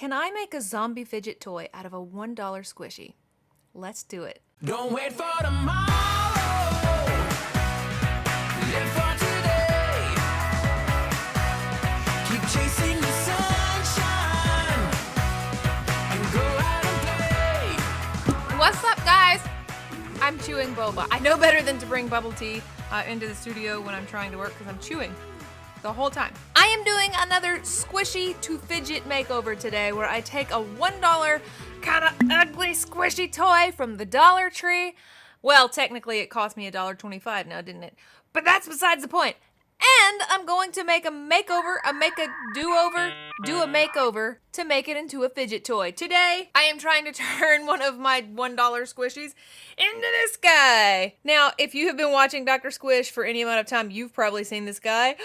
Can I make a zombie fidget toy out of a $1 squishy? Let's do it. Don't wait for tomorrow. Live for today. Keep chasing the sunshine and go out and play. What's up, guys? I'm chewing boba. I know better than to bring bubble tea into the studio when I'm trying to work because I'm chewing the whole time. I am doing another squishy to fidget makeover today where I take a $1 kind of ugly squishy toy from the Dollar Tree. Well, technically it cost me $1.25 now, didn't it? But that's besides the point. And I'm going to make a makeover, do a makeover to make it into a fidget toy. Today, I am trying to turn one of my $1 squishies into this guy. Now, if you have been watching Doctor Squish for any amount of time, you've probably seen this guy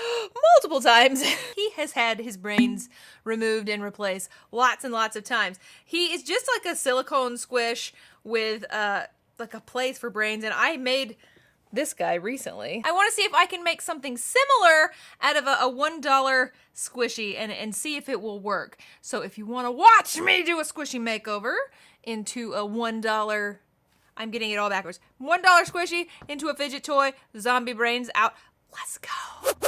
multiple times. He has had his brains removed and replaced lots and lots of times. He is just like a silicone squish with like a place for brains, and I made this guy recently. I want to see if I can make something similar out of a $1 squishy and see if it will work. So if you want to watch me do a squishy makeover into a $1, I'm getting it all backwards, $1 squishy into a fidget toy, zombie brains out. Let's go.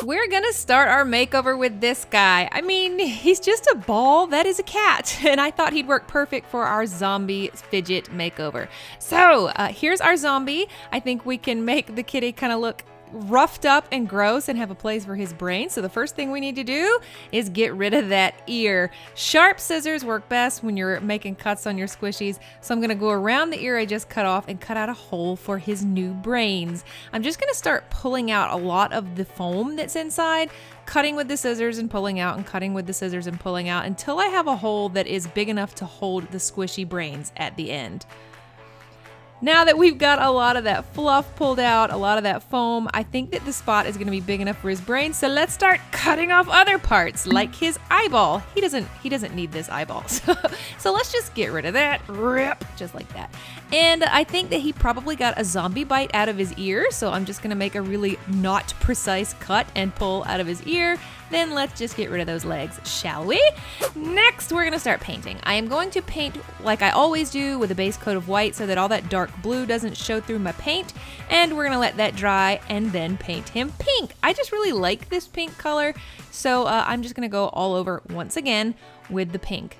We're gonna start our makeover with this guy. I mean, he's just a ball that is a cat, and I thought he'd work perfect for our zombie fidget makeover. So here's our zombie. I think we can make the kitty kind of look roughed up and gross and have a place for his brain. So the first thing we need to do is get rid of that ear. Sharp scissors work best when you're making cuts on your squishies. So I'm gonna go around the ear I just cut off and cut out a hole for his new brains. I'm just gonna start pulling out a lot of the foam that's inside, cutting with the scissors and pulling out and cutting with the scissors and pulling out until I have a hole that is big enough to hold the squishy brains at the end. Now that we've got a lot of that fluff pulled out, a lot of that foam, I think that the spot is going to be big enough for his brain. So let's start cutting off other parts, like his eyeball. He doesn't need this eyeball. So let's just get rid of that. Rip, just like that. And I think that he probably got a zombie bite out of his ear. So I'm just going to make a really not precise cut and pull out of his ear. Then let's just get rid of those legs, shall we? Next, we're gonna start painting. I am going to paint like I always do with a base coat of white so that all that dark blue doesn't show through my paint. And we're gonna let that dry and then paint him pink. I just really like this pink color, so I'm just gonna go all over once again with the pink.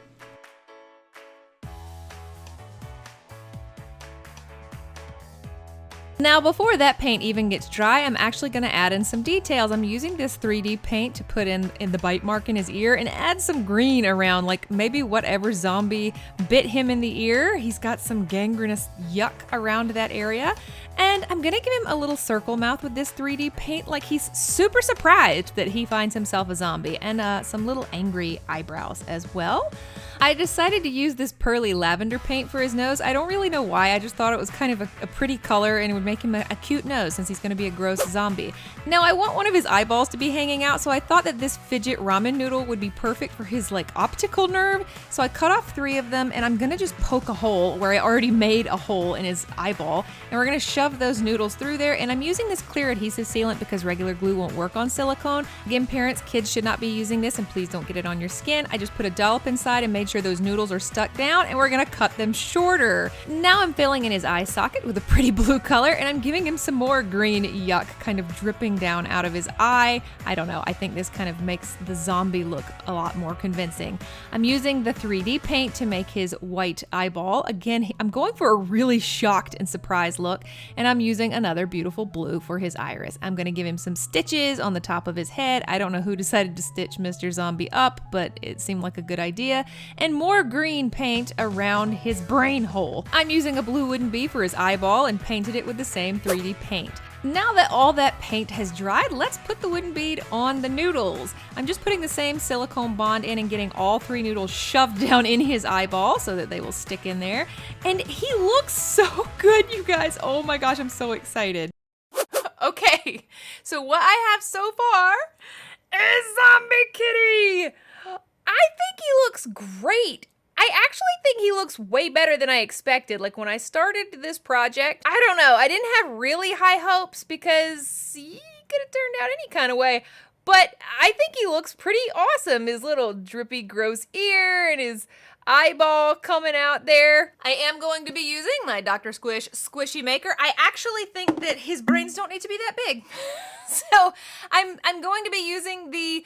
Now before that paint even gets dry, I'm actually going to add in some details. I'm using this 3D paint to put in the bite mark in his ear and add some green around, like maybe whatever zombie bit him in the ear. He's got some gangrenous yuck around that area. And I'm going to give him a little circle mouth with this 3D paint, like he's super surprised that he finds himself a zombie, and some little angry eyebrows as well. I decided to use this pearly lavender paint for his nose. I don't really know why, I just thought it was kind of a pretty color and it would make him a cute nose since he's gonna be a gross zombie. Now I want one of his eyeballs to be hanging out, so I thought that this fidget ramen noodle would be perfect for his like optical nerve. So I cut off 3 of them and I'm gonna just poke a hole where I already made a hole in his eyeball. And we're gonna shove those noodles through there, and I'm using this clear adhesive sealant because regular glue won't work on silicone. Again, parents, kids should not be using this, and please don't get it on your skin. I just put a dollop inside and made sure those noodles are stuck down, and we're gonna cut them shorter. Now I'm filling in his eye socket with a pretty blue color, and I'm giving him some more green yuck kind of dripping down out of his eye. I don't know, I think this kind of makes the zombie look a lot more convincing. I'm using the 3D paint to make his white eyeball. Again, I'm going for a really shocked and surprised look, and I'm using another beautiful blue for his iris. I'm gonna give him some stitches on the top of his head. I don't know who decided to stitch Mr. Zombie up, but it seemed like a good idea. And more green paint around his brain hole. I'm using a blue wooden bee for his eyeball and painted it with the same 3D paint. Now that all that paint has dried, let's put the wooden bead on the noodles. I'm just putting the same silicone bond in and getting all 3 noodles shoved down in his eyeball so that they will stick in there. And he looks so good, you guys. Oh my gosh, I'm so excited. Okay, so what I have so far is Zombie Kitty. I think he looks great. I actually think he looks way better than I expected. Like when I started this project, I don't know, I didn't have really high hopes because he could have turned out any kind of way. But I think he looks pretty awesome. His little drippy gross ear and his eyeball coming out there. I am going to be using my Doctor Squish squishy maker. I actually think that his brains don't need to be that big. So I'm going to be using the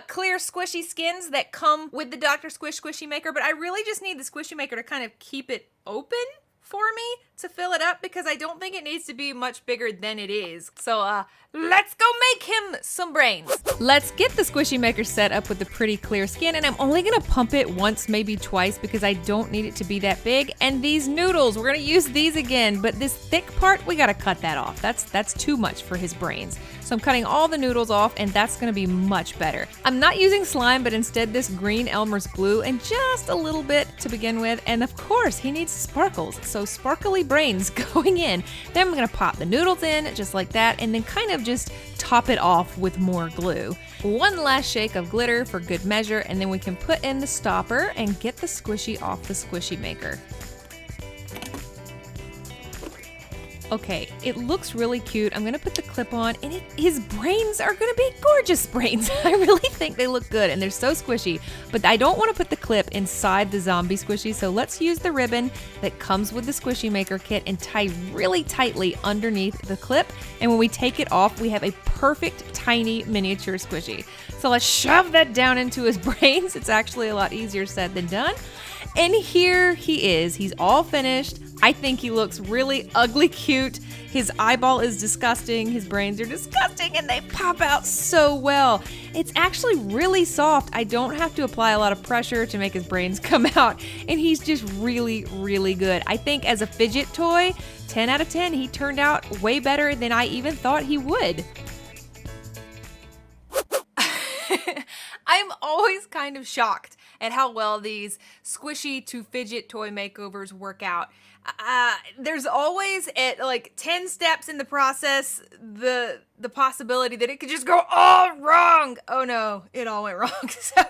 clear squishy skins that come with the Doctor Squish squishy maker, but I really just need the squishy maker to kind of keep it open for me to fill it up because I don't think it needs to be much bigger than it is. So let's go make him some brains. Let's get the squishy maker set up with the pretty clear skin, and I'm only gonna pump it once, maybe twice, because I don't need it to be that big. And these noodles, we're gonna use these again, but this thick part, we gotta cut that off. That's too much for his brains. So I'm cutting all the noodles off, and that's gonna be much better. I'm not using slime, but instead this green Elmer's glue and just a little bit to begin with. And of course, he needs sparkles, so sparkly brains going in. Then I'm gonna pop the noodles in just like that, and then kind of just top it off with more glue. One last shake of glitter for good measure, and then we can put in the stopper and get the squishy off the squishy maker. Okay, it looks really cute. I'm gonna put the clip on, and his brains are gonna be gorgeous brains. I really think they look good, and they're so squishy, but I don't wanna put the clip inside the zombie squishy, so let's use the ribbon that comes with the squishy maker kit and tie really tightly underneath the clip, and when we take it off, we have a perfect tiny miniature squishy. So let's shove that down into his brains. It's actually a lot easier said than done. And here he is. He's all finished. I think he looks really ugly cute. His eyeball is disgusting. His brains are disgusting, and they pop out so well. It's actually really soft. I don't have to apply a lot of pressure to make his brains come out, and he's just really, really good. I think as a fidget toy, 10 out of 10, he turned out way better than I even thought he would. I'm always kind of shocked at how well these squishy to fidget toy makeovers work out. There's always at like 10 steps in the process the possibility that it could just go all wrong. Oh no, it all went wrong. So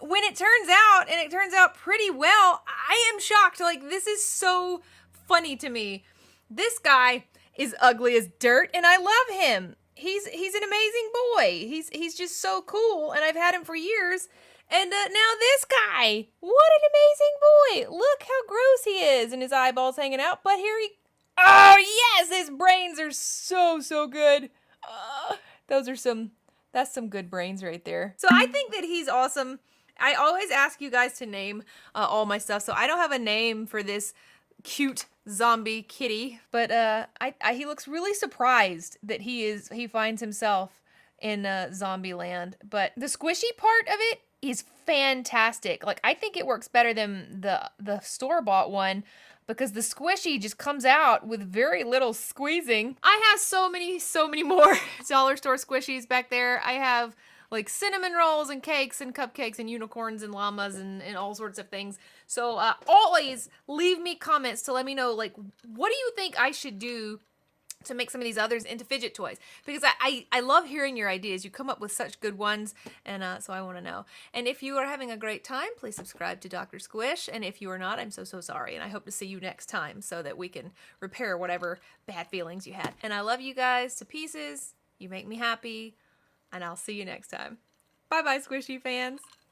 when it turns out, and it turns out pretty well, I am shocked. Like, this is so funny to me. This guy is ugly as dirt, and I love him. He's an amazing boy. He's just so cool, and I've had him for years. And now this guy, what an amazing boy. Look how gross he is, and his eyeballs hanging out. But here he, oh yes, his brains are so good. That's some good brains right there. So I think that he's awesome. I always ask you guys to name all my stuff, so I don't have a name for this cute zombie kitty, but he looks really surprised that he finds himself in zombie land. But the squishy part of it is fantastic. Like, I think it works better than the store-bought one because the squishy just comes out with very little squeezing. I have so many more dollar store squishies back there. I have like cinnamon rolls and cakes and cupcakes and unicorns and llamas and all sorts of things. So always leave me comments to let me know, like, what do you think I should do to make some of these others into fidget toys? Because I love hearing your ideas. You come up with such good ones, and so I want to know. And if you are having a great time, please subscribe to Doctor Squish. And if you are not, I'm so sorry. And I hope to see you next time so that we can repair whatever bad feelings you had. And I love you guys to pieces. You make me happy. And I'll see you next time. Bye-bye, Squishy fans.